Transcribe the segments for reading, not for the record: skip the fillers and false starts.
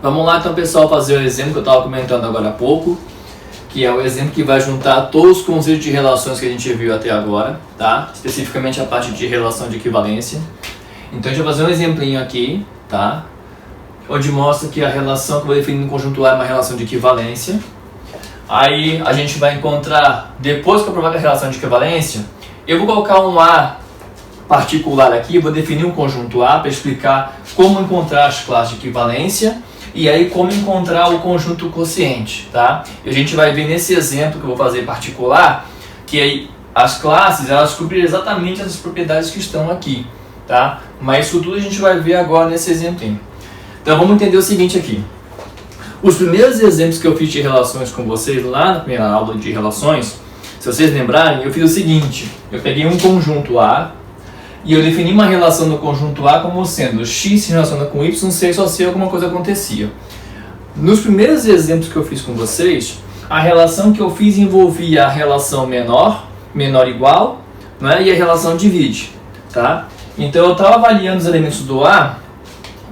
Vamos lá então, pessoal, fazer o exemplo que eu estava comentando agora há pouco, que é o exemplo que vai juntar todos os conceitos de relações que a gente viu até agora, tá? Especificamente a parte de relação de equivalência. Então a gente vai fazer um exemplinho aqui, tá? Onde mostra que a relação que eu vou definir no conjunto A é uma relação de equivalência. Aí a gente vai encontrar, depois que eu provar a relação de equivalência, eu vou colocar um A particular aqui, vou definir um conjunto A para explicar como encontrar as classes de equivalência e aí como encontrar o conjunto quociente, tá? E a gente vai ver nesse exemplo que eu vou fazer particular, que aí as classes, elas cumprem exatamente essas propriedades que estão aqui, tá? Mas isso tudo a gente vai ver agora nesse exemplinho. Então vamos entender o seguinte aqui. Os primeiros exemplos que eu fiz de relações com vocês lá na primeira aula de relações, se vocês lembrarem, eu fiz o seguinte: eu peguei um conjunto A e eu defini uma relação no conjunto A como sendo x se relaciona com y, se só se alguma coisa acontecia. Nos primeiros exemplos que eu fiz com vocês, a relação que eu fiz envolvia a relação menor, menor igual, né, e a relação divide, tá? Então eu estava avaliando os elementos do A,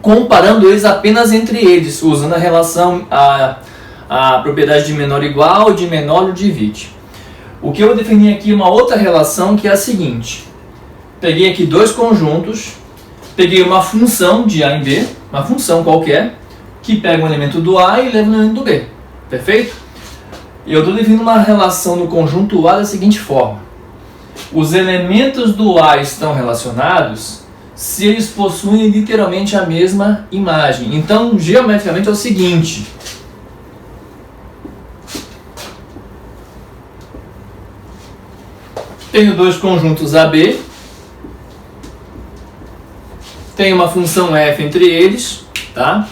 comparando eles apenas entre eles, usando a relação, a propriedade de menor igual, de menor divide. O que eu defini aqui é uma outra relação que é a seguinte: peguei aqui dois conjuntos, peguei uma função de A em B, uma função qualquer, que pega um elemento do A e leva um elemento do B, perfeito? E eu estou definindo uma relação no conjunto A da seguinte forma: os elementos do A estão relacionados se eles possuem literalmente a mesma imagem. Então, geometricamente é o seguinte: tenho dois conjuntos AB, tenho uma função f entre eles, tá?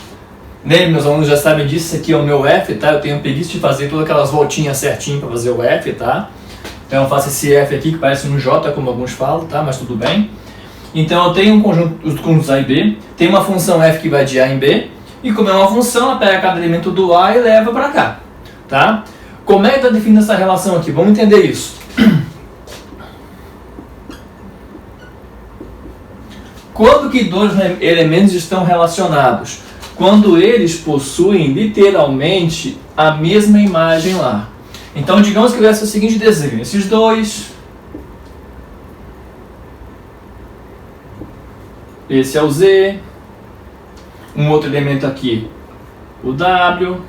Meus alunos já sabem disso, isso aqui é o meu f, tá? Eu tenho preguiça de fazer todas aquelas voltinhas certinho para fazer o f, tá? Então eu faço esse f aqui que parece um j, como alguns falam, tá? Mas tudo bem. Então eu tenho um conjunto, os conjuntos A e B, tem uma função f que vai de A em B, e como é uma função, ela pega cada elemento do A e leva para cá, tá? Como é que está definindo essa relação aqui? Vamos entender isso. Quando que dois elementos estão relacionados? Quando eles possuem literalmente a mesma imagem lá. Então digamos que tivesse o seguinte desenho: esses dois, esse é o Z, um outro elemento aqui, o W, vou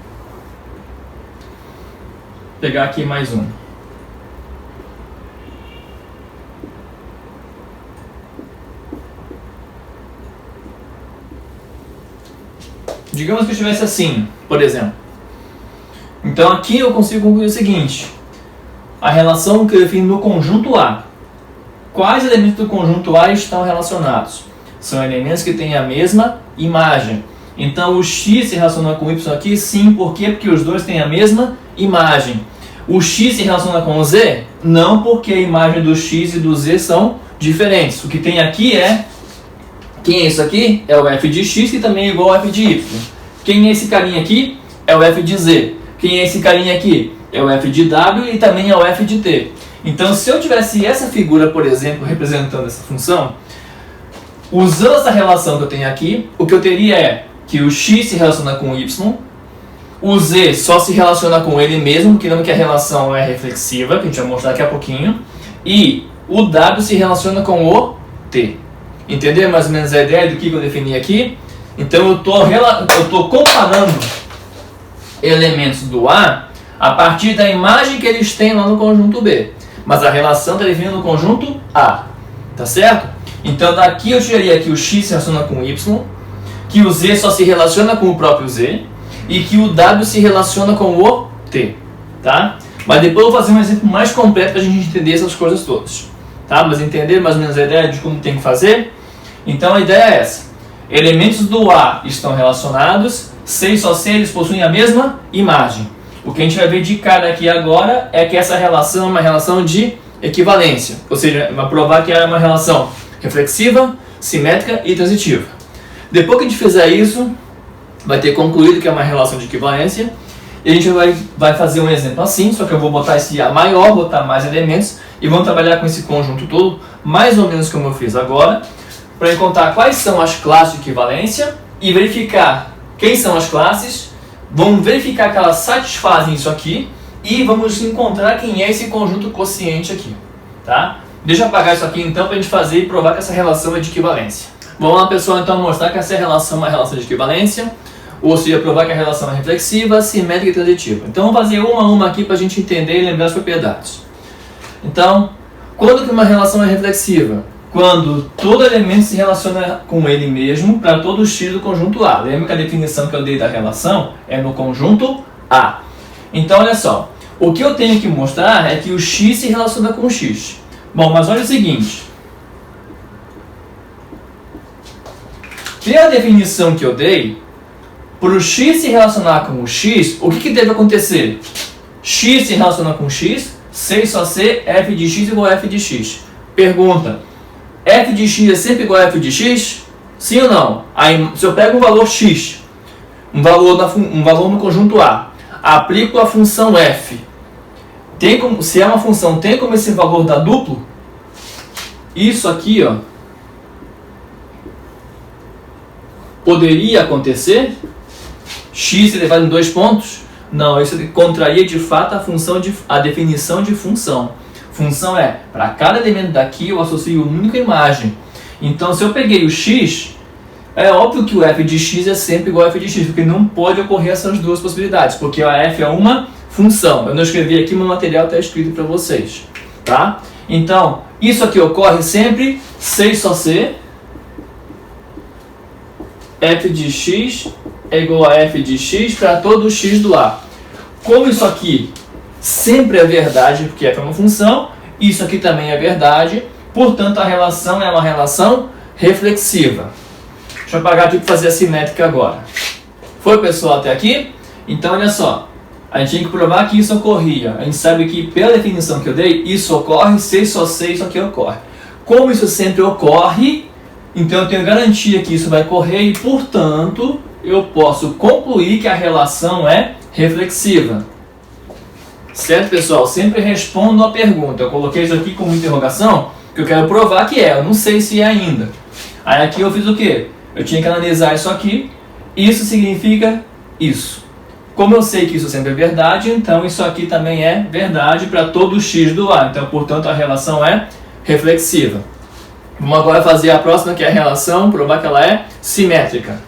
pegar aqui mais um. Digamos que eu estivesse assim, por exemplo. Então aqui eu consigo concluir o seguinte: a relação que eu defino no conjunto A. Quais elementos do conjunto A estão relacionados? São elementos que têm a mesma imagem. Então o x se relaciona com o y aqui, sim. Por quê? Porque os dois têm a mesma imagem. O x se relaciona com o z? Não, porque a imagem do x e do z são diferentes. O que tem aqui é... Quem é isso aqui? É o f de x, que também é igual ao f de y. Quem é esse carinha aqui? É o f de z. Quem é esse carinha aqui? É o f de w e também é o f de t. Então se eu tivesse essa figura, por exemplo, representando essa função, usando essa relação que eu tenho aqui, o que eu teria é que o x se relaciona com o y, o z só se relaciona com ele mesmo, porque lembra que a relação é reflexiva, que a gente vai mostrar daqui a pouquinho, e o w se relaciona com o t. Entendeu mais ou menos a ideia do que eu defini aqui? Então eu estou comparando elementos do A partir da imagem que eles têm lá no conjunto B. Mas a relação está definida no conjunto A. Tá certo? Então daqui eu tiraria que o x se relaciona com o y, que o z só se relaciona com o próprio z e que o w se relaciona com o t. Tá? Mas depois eu vou fazer um exemplo mais completo para a gente entender essas coisas todas. Tá? Mas entender mais ou menos a ideia de como tem que fazer? Então a ideia é essa: elementos do A estão relacionados, se e só se eles possuem a mesma imagem. O que a gente vai ver de cara aqui agora é que essa relação é uma relação de equivalência, ou seja, vai provar que é uma relação reflexiva, simétrica e transitiva. Depois que a gente fizer isso, vai ter concluído que é uma relação de equivalência, e a gente vai fazer um exemplo assim, só que eu vou botar esse A maior, botar mais elementos, e vamos trabalhar com esse conjunto todo, mais ou menos como eu fiz agora, para encontrar quais são as classes de equivalência e verificar quem são as classes, vamos verificar que elas satisfazem isso aqui e vamos encontrar quem é esse conjunto quociente aqui, tá? Deixa eu apagar isso aqui então para a gente fazer e provar que essa relação é de equivalência. Vamos lá, pessoal, então mostrar que essa relação é uma relação de equivalência, ou seja, provar que a relação é reflexiva, simétrica e transitiva. Então vamos fazer uma a uma aqui para a gente entender e lembrar as propriedades. Então, quando que uma relação é reflexiva? Quando todo elemento se relaciona com ele mesmo para todo x do conjunto A. Lembra que a definição que eu dei da relação é no conjunto A. Então, olha só, o que eu tenho que mostrar é que o x se relaciona com o x. Bom, mas olha o seguinte. Pela definição que eu dei, para o x se relacionar com o x, o que deve acontecer? X se relaciona com x, C só C, f de x igual a f de x. Pergunta, f de x é sempre igual a f de x? Sim ou não? Aí, se eu pego um valor x, um valor no conjunto A, aplico a função f, se é uma função, tem como esse valor dar duplo? Isso aqui, ó, poderia acontecer? X elevado em 2 pontos? Não, isso contraria de fato a definição de função. Função é, para cada elemento daqui eu associo uma única imagem. Então, se eu peguei o x, é óbvio que o f de x é sempre igual a f de x, porque não pode ocorrer essas duas possibilidades, porque a f é uma função. Eu não escrevi aqui, mas o material está escrito para vocês. Tá? Então, isso aqui ocorre sempre, C só C, f de x é igual a f de x para todo o x do A. Como isso aqui sempre é verdade, porque f é uma função, isso aqui também é verdade, portanto a relação é uma relação reflexiva. Deixa eu apagar aqui para fazer a simétrica agora. Foi, pessoal, até aqui? Então, olha só, a gente tinha que provar que isso ocorria. A gente sabe que, pela definição que eu dei, isso ocorre, se só sei, isso aqui ocorre. Como isso sempre ocorre, então eu tenho garantia que isso vai ocorrer e, portanto, eu posso concluir que a relação é reflexiva. Certo, pessoal? Sempre respondo a pergunta. Eu coloquei isso aqui como interrogação, que eu quero provar que é. Eu não sei se é ainda. Aí aqui eu fiz o quê? Eu tinha que analisar isso aqui. Isso significa isso. Como eu sei que isso sempre é verdade, então isso aqui também é verdade para todo o x do A. Então, portanto, a relação é reflexiva. Vamos agora fazer a próxima, que é a relação, provar que ela é simétrica.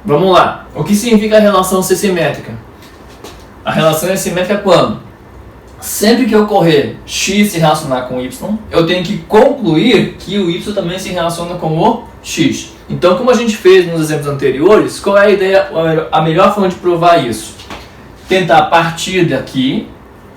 Vamos lá. O que significa a relação ser simétrica? A relação é simétrica quando? Sempre que ocorrer x se relacionar com y, eu tenho que concluir que o y também se relaciona com o x. Então, como a gente fez nos exemplos anteriores, qual é a ideia, a melhor forma de provar isso? Tentar partir daqui,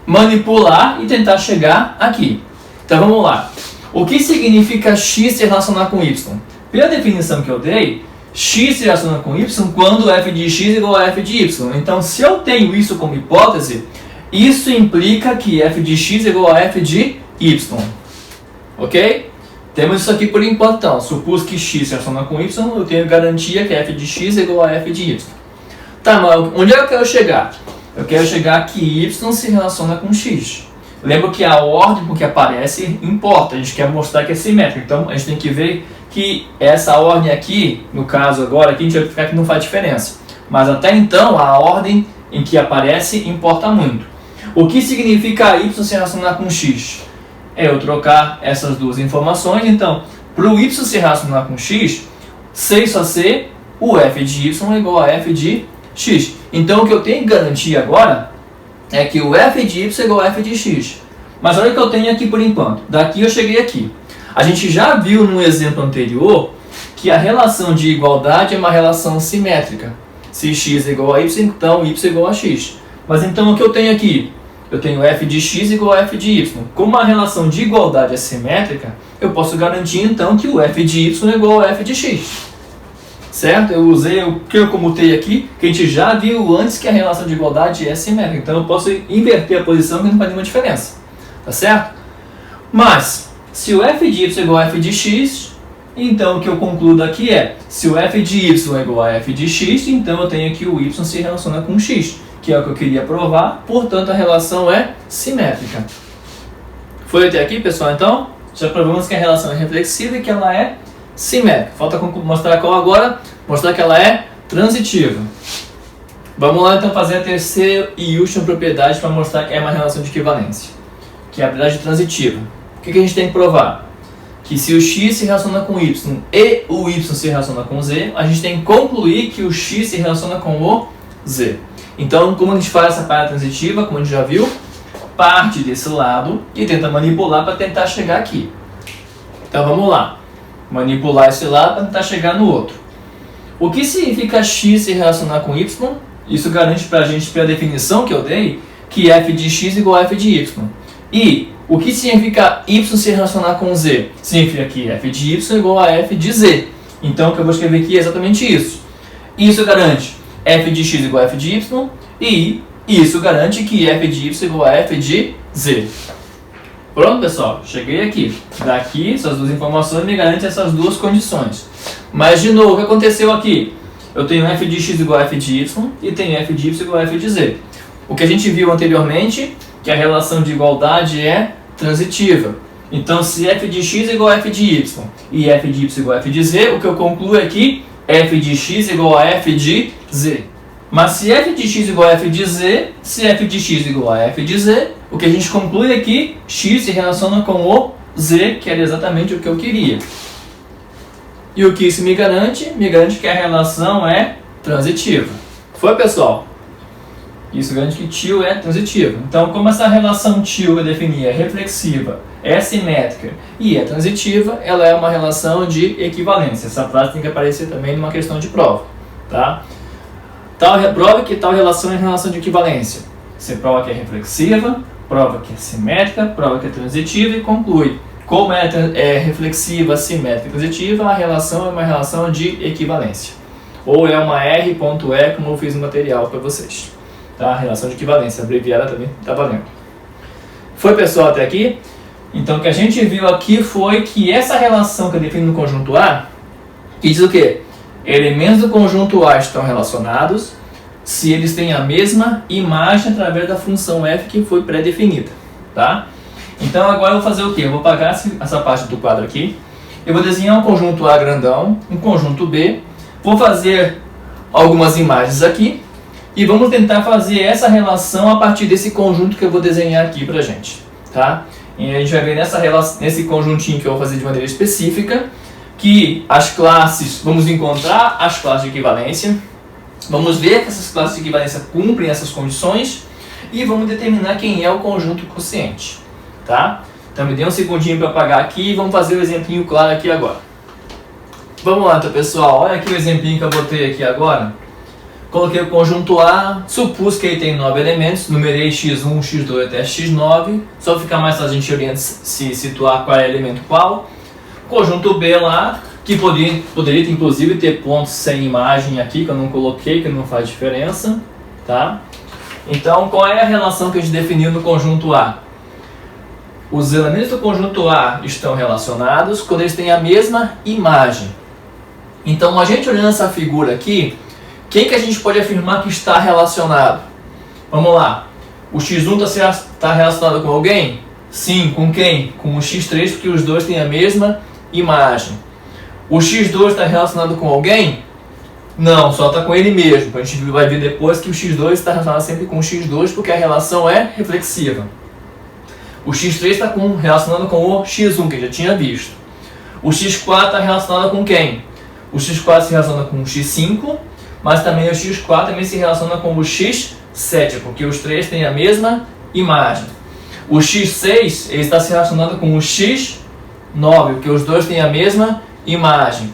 manipular e tentar chegar aqui. Então, vamos lá. O que significa x se relacionar com y? Pela definição que eu dei, x se relaciona com y quando f de x é igual a f de y. Então, se eu tenho isso como hipótese, isso implica que f de x é igual a f de y. Ok? Temos isso aqui por enquanto. Então, supus que x se relaciona com y, eu tenho garantia que f de x é igual a f de y. Tá, mas onde é que eu quero chegar? Eu quero chegar que y se relaciona com x. Lembra que a ordem com que aparece importa. A gente quer mostrar que é simétrico. Então, a gente tem que ver que essa ordem aqui, no caso agora, aqui a gente vai verificar que não faz diferença. Mas até então, a ordem em que aparece importa muito. O que significa y se relacionar com x? É eu trocar essas duas informações. Então, para o y se relacionar com x, C só C, o f de y é igual a f de x. Então, o que eu tenho que garantir agora é que o f de y é igual a f de x. Mas olha o que eu tenho aqui por enquanto. Daqui eu cheguei aqui. A gente já viu no exemplo anterior que a relação de igualdade é uma relação simétrica. Se x é igual a y, então y é igual a x. Mas então o que eu tenho aqui? Eu tenho f de x igual a f de y. Como a relação de igualdade é simétrica, eu posso garantir então que o f de y é igual a f de x. Certo? Eu usei o que eu comutei aqui, que a gente já viu antes que a relação de igualdade é simétrica. Então eu posso inverter a posição que não faz nenhuma diferença. Tá certo? Mas, se o f de y é igual a f de x, então o que eu concluo aqui é, se o f de y é igual a f de x, então eu tenho que o y se relaciona com x, que é o que eu queria provar, portanto a relação é simétrica. Foi até aqui, pessoal? Então, já provamos que a relação é reflexiva e que ela é simétrica. Falta mostrar qual agora? Mostrar que ela é transitiva. Vamos lá então fazer a terceira e última propriedade para mostrar que é uma relação de equivalência, que é a propriedade transitiva. O que a gente tem que provar? Que se o x se relaciona com o y e o y se relaciona com o z, a gente tem que concluir que o x se relaciona com o z. Então, como a gente faz essa parte transitiva, como a gente já viu, parte desse lado e tenta manipular para tentar chegar aqui. Então vamos lá, manipular esse lado para tentar chegar no outro. O que significa x se relacionar com y? Isso garante para a gente, pela definição que eu dei, que f de x igual a f de y. E o que significa y se relacionar com z? Significa que f de y igual a f de z. Então o que eu vou escrever aqui é exatamente isso. Isso garante f de x igual a f de y e isso garante que f de y igual a f de z. Pronto, pessoal, cheguei aqui. Daqui, essas duas informações me garantem essas duas condições. Mas, de novo, o que aconteceu aqui? Eu tenho f de x igual a f de y e tenho f de y igual a f de z. O que a gente viu anteriormente, que a relação de igualdade é transitiva. Então, se f de x igual a f de y e f de y igual a f de z, o que eu concluo é que f de x igual a f de z. Mas se f de x igual a f de z, se f de x igual a f de z, o que a gente conclui é que x se relaciona com o z, que era exatamente o que eu queria. E o que isso me garante? Me garante que a relação é transitiva. Foi, pessoal? Isso garante que tio é transitivo. Então, como essa relação tio eu defini é reflexiva, é simétrica e é transitiva, ela é uma relação de equivalência. Essa frase tem que aparecer também numa questão de prova. Tá? Prova que tal relação é relação de equivalência. Você prova que é reflexiva, prova que é simétrica, prova que é transitiva e conclui. Como é reflexiva, simétrica e transitiva, a relação é uma relação de equivalência. Ou é uma R.E, como eu fiz no material para vocês. Tá? Relação de equivalência, abreviada também está valendo. Foi, pessoal, até aqui? Então, o que a gente viu aqui foi que essa relação que eu defino no conjunto A, que diz o quê? Elementos do conjunto A estão relacionados se eles têm a mesma imagem através da função f que foi pré-definida. Tá? Então, agora eu vou fazer o quê? Eu vou apagar essa parte do quadro aqui. Eu vou desenhar um conjunto A grandão, um conjunto B. Vou fazer algumas imagens aqui. E vamos tentar fazer essa relação a partir desse conjunto que eu vou desenhar aqui pra gente. Tá? E a gente vai ver nesse conjuntinho que eu vou fazer de maneira específica que as classes, vamos encontrar as classes de equivalência, vamos ver que essas classes de equivalência cumprem essas condições e vamos determinar quem é o conjunto quociente. Tá? Então me dê um segundinho para apagar aqui e vamos fazer o exemplinho claro aqui agora. Vamos lá, então, pessoal, olha aqui o exemplinho que eu botei aqui agora. Coloquei o conjunto A, supus que ele tem 9 elementos, numerei x1, x2 até x9, só fica mais fácil a gente se situar qual é elemento qual. Conjunto B lá, que poderia inclusive ter pontos sem imagem aqui, que eu não coloquei, que não faz diferença. Tá? Então, qual é a relação que a gente definiu no conjunto A? Os elementos do conjunto A estão relacionados quando eles têm a mesma imagem. Então, a gente olhando essa figura aqui, quem que a gente pode afirmar que está relacionado? Vamos lá. O x1 está relacionado com alguém? Sim, com quem? Com o x3, porque os dois têm a mesma imagem. O x2 está relacionado com alguém? Não, só está com ele mesmo. A gente vai ver depois que o x2 está relacionado sempre com o x2, porque a relação é reflexiva. O x3 está relacionado com o x1, que já tinha visto. O x4 está relacionado com quem? O x4 se relaciona com o x5, mas também o x4 também se relaciona com o x7, porque os três têm a mesma imagem. O x6 ele está se relacionando com o x9, porque os dois têm a mesma imagem.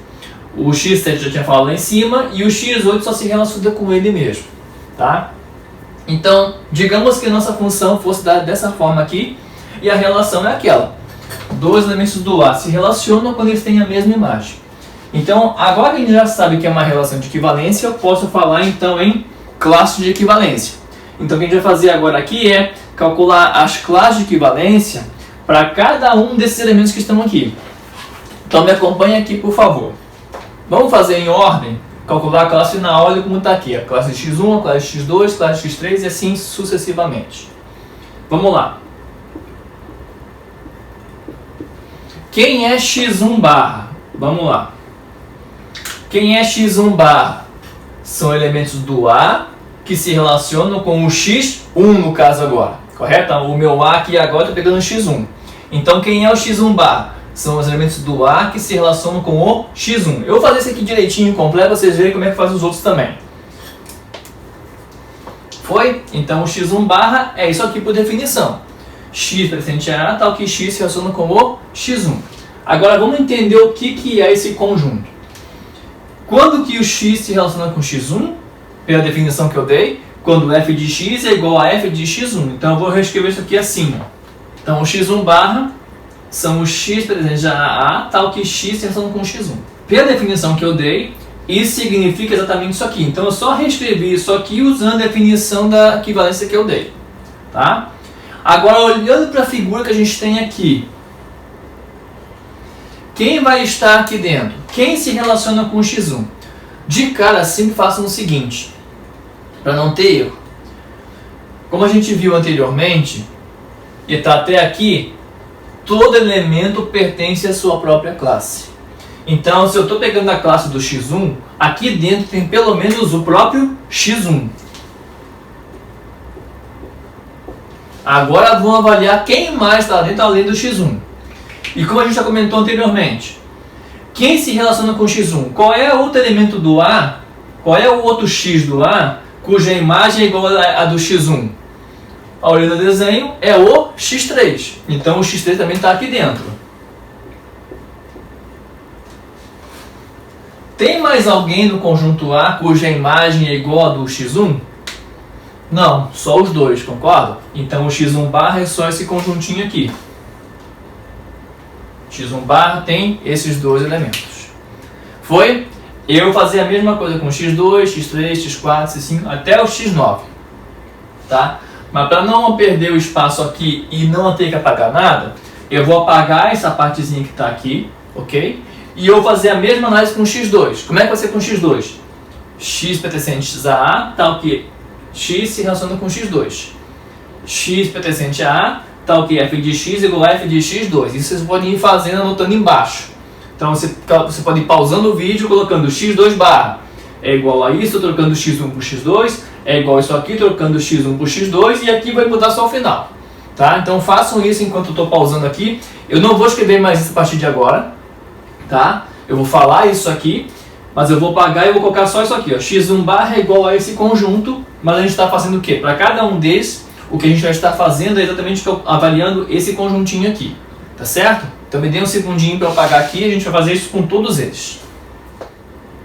O x7 já tinha falado lá em cima, e o x8 só se relaciona com ele mesmo. Tá? Então, digamos que a nossa função fosse dada dessa forma aqui, e a relação é aquela. Dois elementos do A se relacionam quando eles têm a mesma imagem. Então, agora que a gente já sabe que é uma relação de equivalência, eu posso falar então em classes de equivalência. Então, o que a gente vai fazer agora aqui é calcular as classes de equivalência para cada um desses elementos que estão aqui. Então, me acompanhe aqui, por favor. Vamos fazer em ordem, calcular a classe na ordem como está aqui. A classe x1, a classe x2, a classe x3 e assim sucessivamente. Vamos lá. Quem é x1 barra? Vamos lá. Quem é x1 barra? são elementos do A que se relacionam com o x1 no caso agora, correto? Então, o meu A aqui agora está pegando o x1. Então, quem é o x1 barra? São os elementos do A que se relacionam com o x1. Eu vou fazer isso aqui direitinho, completo, para vocês verem como é que faz os outros também. Foi? Então, o x1 barra é isso aqui por definição. X pertencente a A, tal que x se relaciona com o x1. Agora, vamos entender o que é esse conjunto. Quando que o x se relaciona com o x1? Pela definição que eu dei, quando f de x é igual a f de x1. Então, eu vou reescrever isso aqui assim. Então, o x1 barra são os x presentes a tal que x se relaciona com o x1. Pela definição que eu dei, isso significa exatamente isso aqui. Então, eu só reescrevi isso aqui usando a definição da equivalência que eu dei. Tá? Agora, olhando para a figura que a gente tem aqui, quem vai estar aqui dentro? Quem se relaciona com o x1? De cara, sempre façam o seguinte, para não ter erro. Como a gente viu anteriormente, e está até aqui, todo elemento pertence à sua própria classe. Então, se eu estou pegando a classe do x1, aqui dentro tem pelo menos o próprio x1. Agora vamos avaliar quem mais está dentro além do x1. E como a gente já comentou anteriormente, quem se relaciona com o x1? Qual é outro elemento do A? Qual é o outro x do A cuja imagem é igual a do x1? Olhando o desenho, é o x3. Então o x3 também está aqui dentro. Tem mais alguém no conjunto A cuja imagem é igual a do x1? Não, só os dois, concorda? Então o x1 barra é só esse conjuntinho aqui. x1 barra tem esses dois elementos. Foi? Eu vou fazer a mesma coisa com x2, x3, x4, x5, até o x9. Tá? Mas para não perder o espaço aqui e não ter que apagar nada, eu vou apagar essa partezinha que está aqui, ok? E eu vou fazer a mesma análise com x2. Como é que vai ser com x2? X pertencente a A, tal que x se relaciona com x2. X pertencente a A, tal que f de x igual a f de x2. Isso vocês podem ir fazendo, anotando embaixo. Então você pode ir pausando o vídeo, colocando x2 barra é igual a isso, trocando x1 por x2, é igual a isso aqui, trocando x1 por x2, e aqui vai mudar só o final. Tá? Então façam isso enquanto eu estou pausando aqui. Eu não vou escrever mais isso a partir de agora. Tá? Eu vou falar isso aqui, mas eu vou apagar e vou colocar só isso aqui. Ó. x1 barra é igual a esse conjunto, mas a gente está fazendo o quê? Para cada um deles, o que a gente vai estar fazendo é exatamente avaliando esse conjuntinho aqui. Tá certo? Então me dê um segundinho para eu apagar aqui, a gente vai fazer isso com todos eles.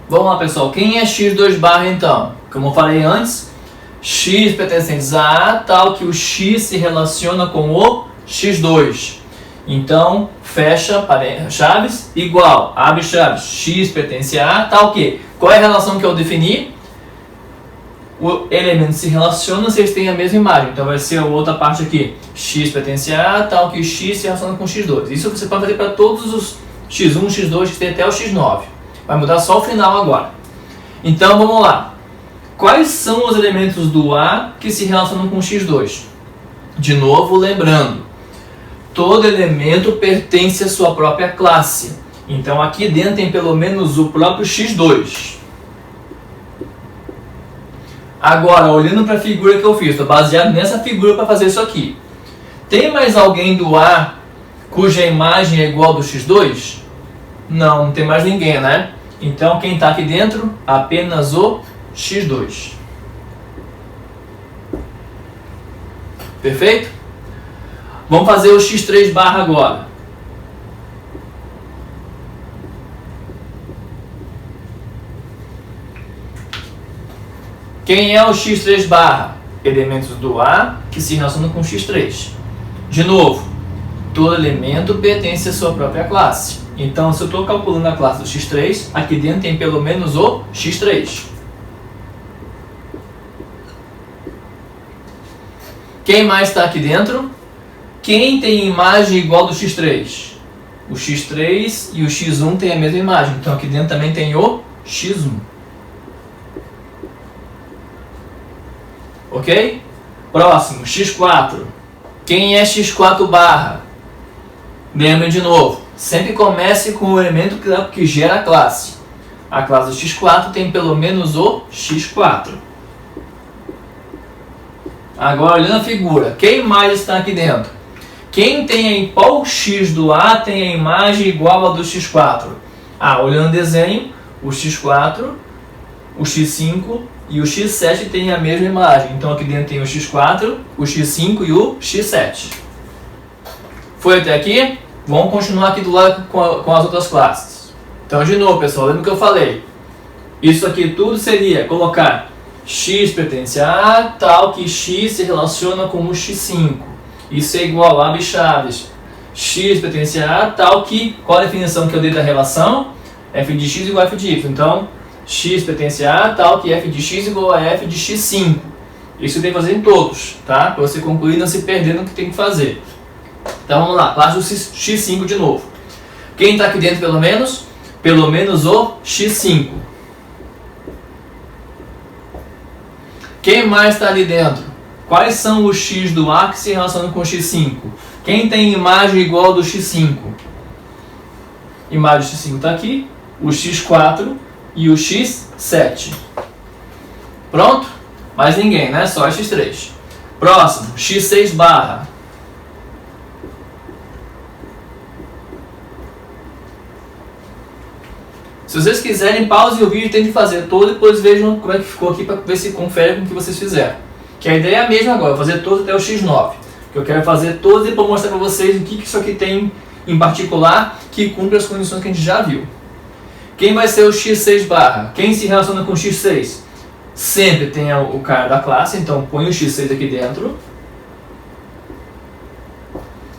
Vamos lá, pessoal. Quem é x2 barra então? Como eu falei antes, x pertencentes a A, tal que o x se relaciona com o x2. Então, fecha chaves, igual, abre chaves, x pertence a A, tal que. Qual é a relação que eu defini? O elemento se relaciona se eles têm a mesma imagem. Então, vai ser a outra parte aqui. X pertence a A, tal que x se relaciona com x2. Isso você pode fazer para todos os x1, x2, x3 até o x9. Vai mudar só o final agora. Então, vamos lá. Quais são os elementos do A que se relacionam com o x2? De novo, lembrando. Todo elemento pertence à sua própria classe. Então, aqui dentro tem pelo menos o próprio x2. Agora, olhando para a figura que eu fiz, estou baseado nessa figura para fazer isso aqui. Tem mais alguém do A cuja imagem é igual ao do x2? Não, não tem mais ninguém, né? Então, quem está aqui dentro? Apenas o x2. Perfeito? Vamos fazer o x3 barra agora. Quem é o x3 barra? Elementos do A que se relacionam com o x3. De novo, todo elemento pertence à sua própria classe. Então, se eu estou calculando a classe do x3, aqui dentro tem pelo menos o x3. Quem mais está aqui dentro? Quem tem imagem igual do x3? O x3 e o x1 têm a mesma imagem. Então, aqui dentro também tem o x1. Ok? Próximo, x4. Quem é x4 barra? Lembre de novo. Sempre comece com o elemento que gera a classe. A classe do x4 tem pelo menos o x4. Agora, olhando a figura, quem mais está aqui dentro? Quem tem aí, qual x do A tem a imagem igual a do x4? Olhando o desenho, o x4, o x5 e o x7 têm a mesma imagem. Então aqui dentro tem o x4, o x5 e o x7. Foi até aqui? Vamos continuar aqui do lado com as outras classes. Então, de novo, pessoal, lembra que eu falei? Isso aqui tudo seria colocar x pertence a A, tal que x se relaciona com o x5. Isso é igual a Chaves. X pertence a A, tal que... Qual a definição que eu dei da relação? F de x igual a f de y. Então, x pertence a A, tal que f de x igual a f de x5. Isso tem que fazer em todos, tá? Para você concluir e não se perder no que tem que fazer. Então, vamos lá. Classe do x5 de novo. Quem está aqui dentro pelo menos? Pelo menos o x5. Quem mais está ali dentro? Quais são os x do A que se relacionam com o x5? Quem tem imagem igual ao do x5? Imagem do x5 está aqui, o x4 e o x7. Pronto? Mais ninguém, né? Só x3. Próximo, x6 barra. Se vocês quiserem, pause o vídeo e tentem fazer todo e depois vejam como é que ficou aqui para ver se confere com o que vocês fizeram. Que a ideia é a mesma agora, fazer todos até o x9. Que eu quero fazer todos e para mostrar para vocês o que isso aqui tem em particular que cumpre as condições que a gente já viu. Quem vai ser o x6 barra? Quem se relaciona com o x6? Sempre tem o cara da classe, então põe o x6 aqui dentro.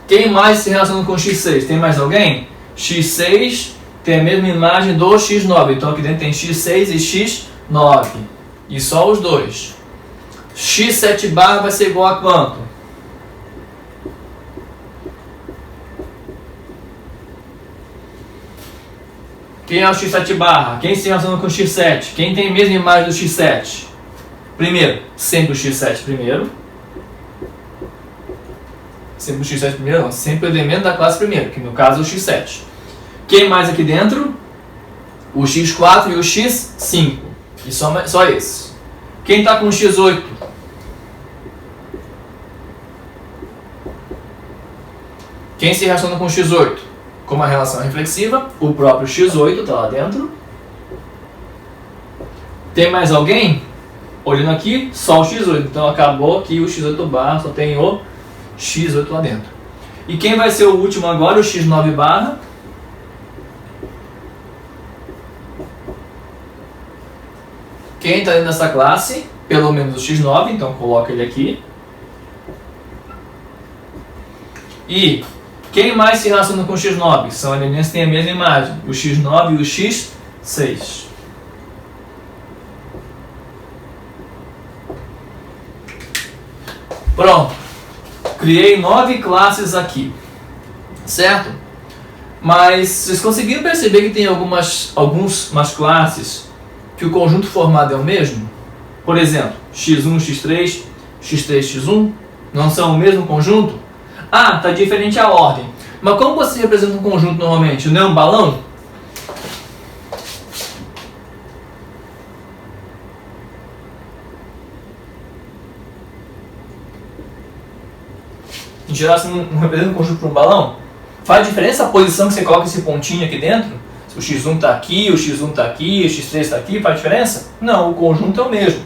Quem mais se relaciona com o x6? Tem mais alguém? x6 tem a mesma imagem do x9, então aqui dentro tem x6 e x9. E só os dois. x7 barra vai ser igual a quanto? Quem é o x7 barra? Quem se relaciona com o x7? Quem tem a mesma imagem do x7? Primeiro, sempre o x7 primeiro. Sempre o x7 primeiro, não. Sempre o elemento da classe primeiro, que no caso é o x7. Quem mais aqui dentro? O x4 e o x5. E só esse. Quem está com o x8? Quem se relaciona com o x8? Como a relação reflexiva, o próprio x8 está lá dentro. Tem mais alguém? Olhando aqui, só o x8. Então acabou aqui o x8 barra, só tem o x8 lá dentro. E quem vai ser o último agora? O x9 barra. Quem está dentro dessa classe? Pelo menos o x9, então coloca ele aqui. E quem mais se relaciona com o x9? São elementos que têm a mesma imagem, o x9 e o x6. Pronto. Criei 9 classes aqui, certo? Mas vocês conseguiram perceber que tem algumas classes que o conjunto formado é o mesmo? Por exemplo, x1, x3, x3, x1 não são o mesmo conjunto? Está diferente a ordem. Mas como você representa um conjunto normalmente? Não é um balão? Em geral, você não representa um conjunto para um balão? Faz diferença a posição que você coloca esse pontinho aqui dentro? Se o x1 está aqui, o x1 está aqui, o x3 está aqui, faz diferença? Não, o conjunto é o mesmo.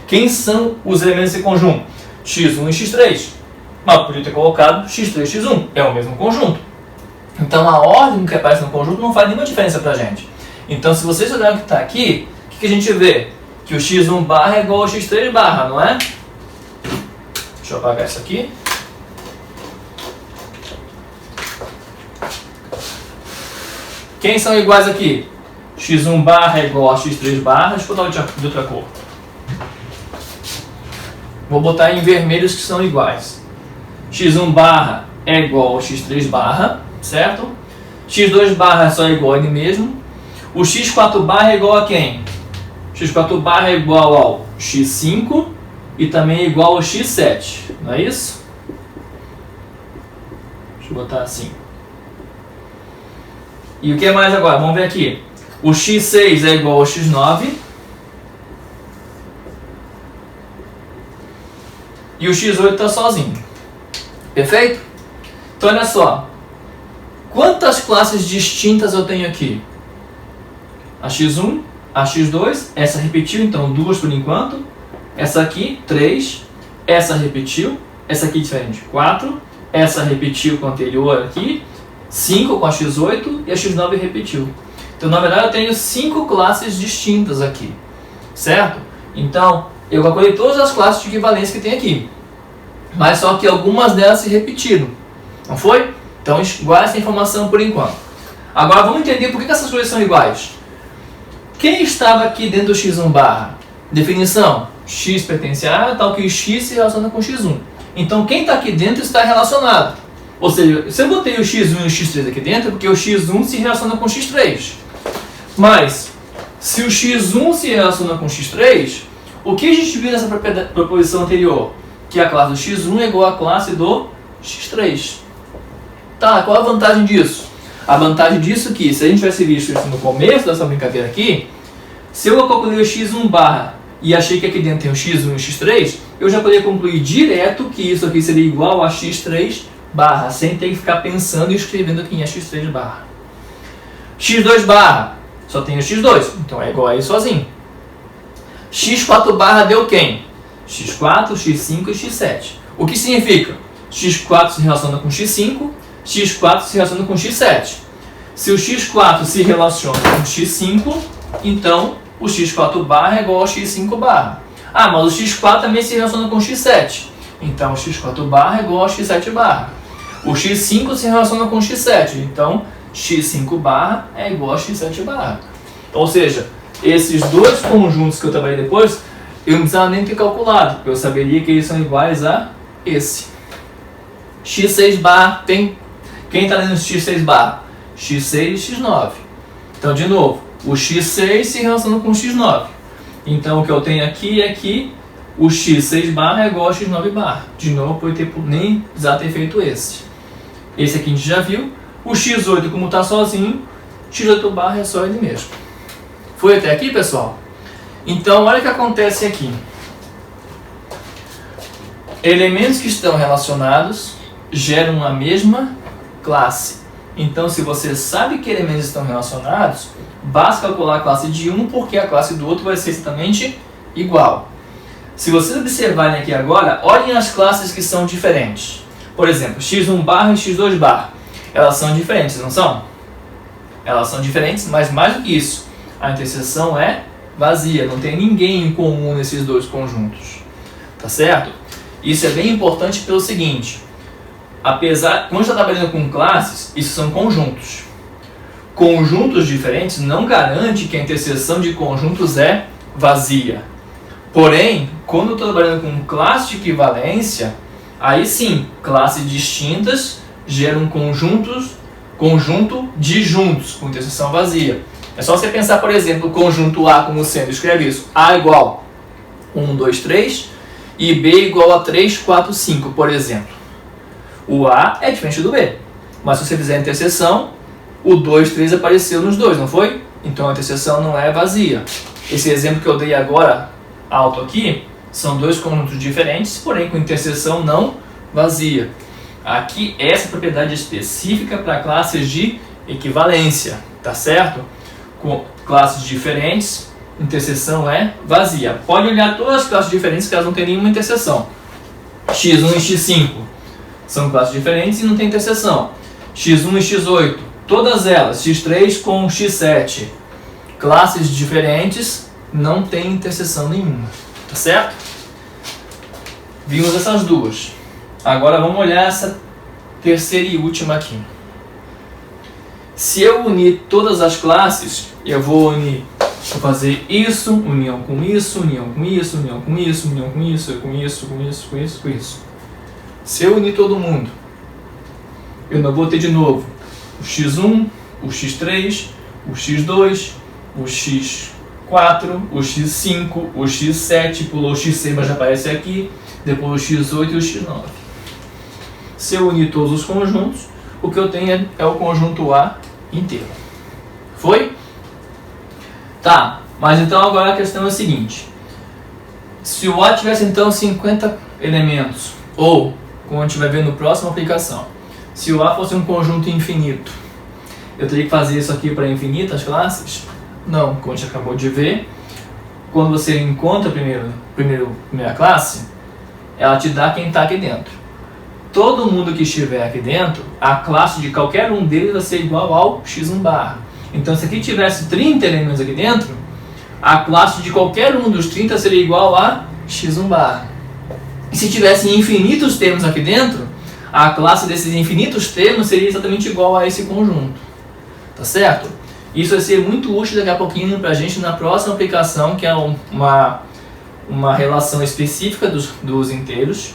Quem são os elementos desse conjunto? x1 e x3. Mas podia ter colocado x3 e x1, é o mesmo conjunto. Então a ordem que aparece no conjunto não faz nenhuma diferença pra gente. Então se vocês olharem o que está aqui, o que a gente vê? Que o x1 barra é igual ao x3 barra, não é? Deixa eu apagar isso aqui. Quem são iguais aqui? x1 barra é igual a x3 barra. Deixa eu botar de outra cor. Vou botar em vermelhos que são iguais. x1 barra é igual ao x3 barra, certo? x2 barra é só igual a ele mesmo. O x4 barra é igual a quem? x4 barra é igual ao x5 e também é igual ao x7, não é isso? Deixa eu botar assim. E o que mais agora? Vamos ver aqui. O x6 é igual ao x9. E o x8 está sozinho. Perfeito? Então olha só. Quantas classes distintas eu tenho aqui? A x1, a x2, essa repetiu, então 2 por enquanto. Essa aqui, 3. Essa repetiu. Essa aqui diferente, 4. Essa repetiu com a anterior aqui. 5 com a x8 e a x9 repetiu. Então, na verdade, eu tenho 5 classes distintas aqui. Certo? Então, eu calculei todas as classes de equivalência que tem aqui. Mas só que algumas delas se repetiram. Não foi? Então, guarda essa informação por enquanto. Agora, vamos entender por que essas coisas são iguais. Quem estava aqui dentro do x1 barra? Definição. X pertence a tal que x se relaciona com x1. Então, quem está aqui dentro está relacionado. Ou seja, se eu botei o x1 e o x3 aqui dentro, é porque o x1 se relaciona com o x3. Mas, se o x1 se relaciona com o x3, o que a gente viu nessa proposição anterior? Que a classe do x1 é igual à classe do x3. Tá, qual a vantagem disso? A vantagem disso é que, se a gente tivesse visto isso no começo dessa brincadeira aqui, se eu calculei o x1 barra e achei que aqui dentro tem o x1 e o x3, eu já poderia concluir direto que isso aqui seria igual a x3 barra, sem ter que ficar pensando e escrevendo aqui em x3 barra. x2 barra, só tem o x2, então é igual a ele sozinho. x4 barra deu quem? x4, x5 e x7. O que significa? x4 se relaciona com x5, x4 se relaciona com x7. Se o x4 se relaciona com x5, então o x4 barra é igual ao x5 barra. Ah, mas o x4 também se relaciona com x7. Então o x4 barra é igual ao x7 barra. O x5 se relaciona com x7. Então x5 barra é igual a x7 barra. Ou seja, esses dois conjuntos que eu trabalhei depois, eu não precisava nem ter calculado, porque eu saberia que eles são iguais a esse. x6 barra tem... Quem está lendo x6 barra? x6 e x9. Então, de novo, o x6 se relaciona com o x9. Então, o que eu tenho aqui é que o x6 barra é igual a x9 barra. De novo, nem precisar ter feito esse. Esse aqui a gente já viu. O x8, como está sozinho, x8 barra é só ele mesmo. Foi até aqui, pessoal? Então, olha o que acontece aqui. Elementos que estão relacionados geram a mesma classe. Então, se você sabe que elementos estão relacionados, basta calcular a classe de um, porque a classe do outro vai ser exatamente igual. Se vocês observarem aqui agora, olhem as classes que são diferentes. Por exemplo, x1 barra e x2 barra. Elas são diferentes, não são? Elas são diferentes, mas mais do que isso, a interseção é vazia, não tem ninguém em comum nesses dois conjuntos. Tá certo? Isso é bem importante pelo seguinte: apesar, quando a gente está trabalhando com classes, isso são conjuntos. Conjuntos diferentes não garante que a interseção de conjuntos é vazia. Porém, quando eu estou trabalhando com classe de equivalência, aí sim, classes distintas geram um conjunto de juntos, com interseção vazia. É só você pensar, por exemplo, o conjunto A como sendo, escreve isso, A igual 1, 2, 3 e B igual a 3, 4, 5, por exemplo. O A é diferente do B, mas se você fizer a interseção, o 2, 3 apareceu nos dois, não foi? Então a interseção não é vazia. Esse exemplo que eu dei agora, alto aqui, são dois conjuntos diferentes, porém com interseção não vazia. Aqui, essa propriedade específica para classes de equivalência, tá certo? Com classes diferentes, interseção é vazia. Pode olhar todas as classes diferentes que elas não têm nenhuma interseção. x1 e x5 são classes diferentes e não tem interseção. x1 e x8, todas elas, x3 com x7, classes diferentes, não tem interseção nenhuma, tá certo? Vimos essas duas. Agora vamos olhar essa terceira e última aqui. Se eu unir todas as classes, eu vou fazer isso, união com isso, união com isso, união com isso, união com isso, com isso, com isso, com isso, com isso. Se eu unir todo mundo, eu não vou ter de novo o x1, o x3, o x2, o x4, o x5, o x7, pulou o x6, mas já aparece aqui, depois o x8 e o x9. Se eu unir todos os conjuntos, o que eu tenho é o conjunto A inteiro. Foi? Tá, mas então agora a questão é a seguinte. Se o A tivesse então 50 elementos, ou, como a gente vai ver no próximo aplicação, se o A fosse um conjunto infinito, eu teria que fazer isso aqui para infinitas classes? Não, como a gente acabou de ver, quando você encontra a primeira classe, ela te dá quem está aqui dentro. Todo mundo que estiver aqui dentro, a classe de qualquer um deles vai ser igual ao x1 barra. Então, se aqui tivesse 30 elementos aqui dentro, a classe de qualquer um dos 30 seria igual a x1 barra. E se tivesse infinitos termos aqui dentro, a classe desses infinitos termos seria exatamente igual a esse conjunto. Tá certo? Isso vai ser muito útil daqui a pouquinho para a gente na próxima aplicação, que é uma relação específica dos inteiros,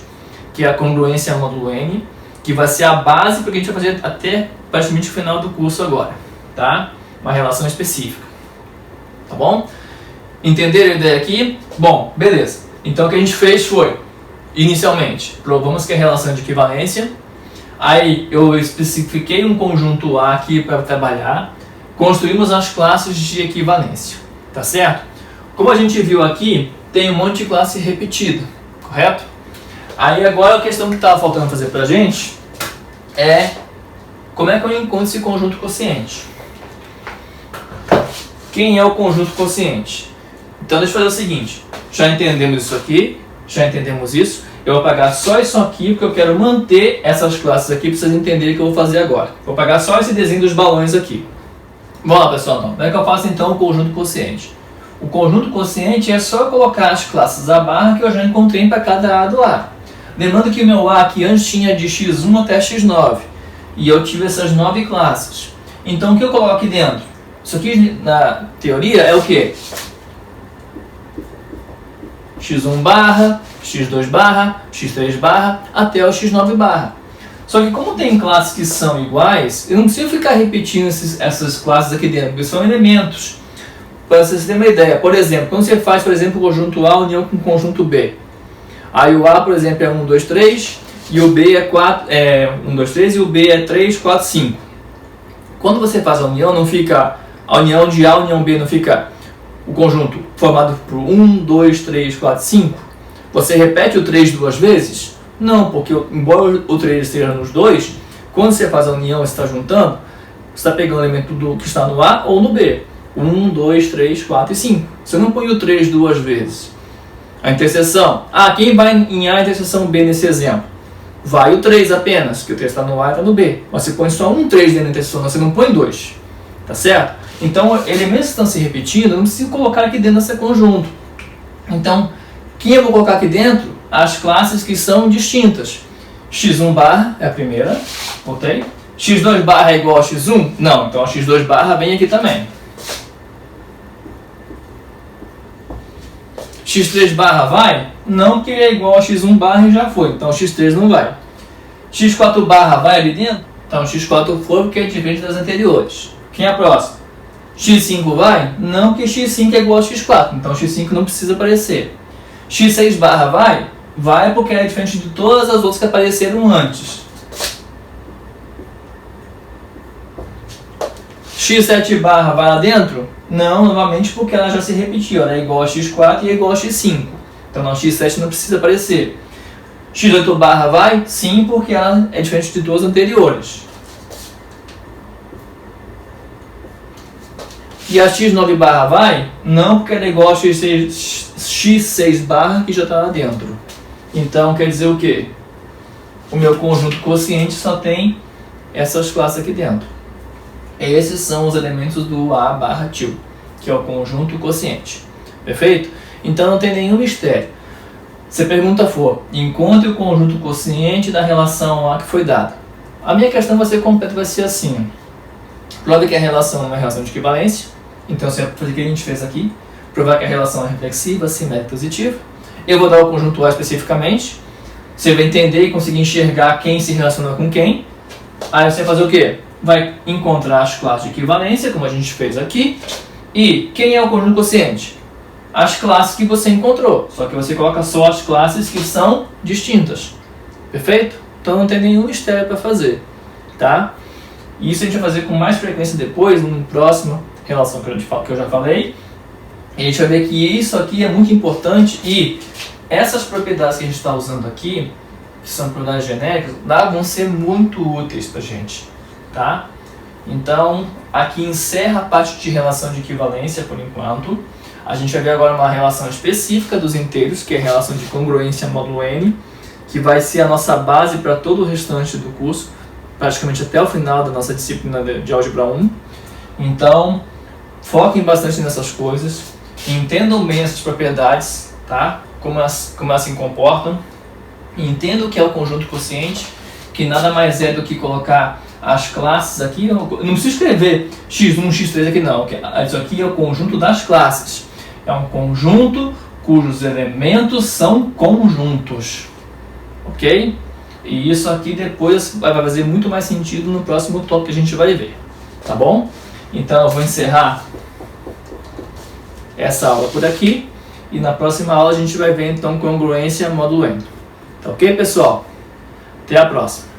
que é a congruência módulo n, que vai ser a base para que a gente vai fazer até praticamente o final do curso agora. Tá? Uma relação específica. Tá bom? Entenderam a ideia aqui? Bom, beleza. Então o que a gente fez foi, inicialmente, provamos que é relação de equivalência. Aí eu especifiquei um conjunto A aqui para trabalhar. Construímos as classes de equivalência. Tá certo? Como a gente viu aqui, tem um monte de classe repetida. Correto? Aí agora a questão que estava faltando fazer para a gente é como é que eu encontro esse conjunto quociente. Quem é o conjunto quociente? Então deixa eu fazer o seguinte, já entendemos isso aqui, já entendemos isso, eu vou apagar só isso aqui porque eu quero manter essas classes aqui para vocês entenderem o que eu vou fazer agora. Vou apagar só esse desenho dos balões aqui. Vamos lá pessoal, como é que eu faço então o conjunto quociente? O conjunto quociente é só colocar as classes A barra que eu já encontrei para cada A do A. Lembrando que o meu A aqui antes tinha de x1 até x9 e eu tive essas 9 classes. Então o que eu coloco aqui dentro? Isso aqui na teoria é o que? x1 barra, x2 barra, x3 barra, até o x9 barra. Só que como tem classes que são iguais, eu não preciso ficar repetindo essas classes aqui dentro, porque são elementos. Para vocês terem uma ideia, por exemplo, quando você faz, por exemplo, o conjunto A união com o conjunto B. Aí o A, por exemplo, é 1, 2, 3, e o B é 1, 2, 3, e o B é 3, 4, 5. Quando você faz a união, não fica a união de A, união B, não fica o conjunto formado por 1, 2, 3, 4, 5. Você repete o 3 duas vezes? Não, porque embora o 3 esteja nos dois, quando você faz a união, você está juntando, você está pegando o elemento que está no A ou no B. 1, 2, 3, 4 e 5. Você não põe o 3 duas vezes. A interseção. Quem vai em A, a interseção B nesse exemplo? Vai o 3 apenas, que o 3 está no A e está no B. Mas você põe só um 3 dentro da interseção, você não põe 2. Tá certo? Então, elementos que estão se repetindo, eu não preciso colocar aqui dentro desse conjunto. Então, quem eu vou colocar aqui dentro? As classes que são distintas. x1 barra é a primeira, ok? x2 barra é igual a x1? Não, então a x2 barra vem aqui também. x3 barra vai? Não, porque é igual a x1 barra e já foi, então x3 não vai. x4 barra vai ali dentro? Então x4 foi porque é diferente das anteriores. Quem é a próxima? x5 vai? Não, porque x5 é igual a x4, então x5 não precisa aparecer. x6 barra vai? Vai porque é diferente de todas as outras que apareceram antes. x7 barra vai lá dentro? Não, novamente porque ela já se repetiu, ela é igual a x4 e é igual a x5. Então não, x7 não precisa aparecer. x8 barra vai? Sim, porque ela é diferente de todas as anteriores. E a x9 barra vai? Não, porque ela é igual a x6 barra que já está lá dentro. Então quer dizer o quê? O meu conjunto quociente só tem essas classes aqui dentro. Esses são os elementos do A barra til, que é o conjunto quociente. Perfeito? Então não tem nenhum mistério. Se a pergunta for, encontre o conjunto quociente da relação A que foi dada. A minha questão vai ser completa, vai ser assim. Prove que a relação é uma relação de equivalência. Então você vai fazer o que a gente fez aqui. Provar que a relação é reflexiva, simétrica e positiva. Eu vou dar o conjunto A especificamente. Você vai entender e conseguir enxergar quem se relaciona com quem. Aí você vai fazer o quê? Vai encontrar as classes de equivalência, como a gente fez aqui. E quem é o conjunto quociente? As classes que você encontrou. Só que você coloca só as classes que são distintas. Perfeito? Então não tem nenhum mistério para fazer. Tá? Isso a gente vai fazer com mais frequência depois, no próximo relação que eu já falei. E a gente vai ver que isso aqui é muito importante e essas propriedades que a gente está usando aqui, que são propriedades genéricas, vão ser muito úteis para a gente, tá? Então, aqui encerra a parte de relação de equivalência por enquanto. A gente vai ver agora uma relação específica dos inteiros, que é a relação de congruência módulo N, que vai ser a nossa base para todo o restante do curso, praticamente até o final da nossa disciplina de Álgebra 1. Então, foquem bastante nessas coisas, entendam bem essas propriedades, tá? Como elas se comportam, entendam o que é o conjunto quociente, que nada mais é do que colocar as classes aqui. Eu não preciso escrever x1, x3 aqui não, isso aqui é o conjunto das classes. É um conjunto cujos elementos são conjuntos, ok? E isso aqui depois vai fazer muito mais sentido no próximo tópico que a gente vai ver, tá bom? Então eu vou encerrar essa aula por aqui e na próxima aula a gente vai ver então congruência módulo N. Tá ok, pessoal? Até a próxima!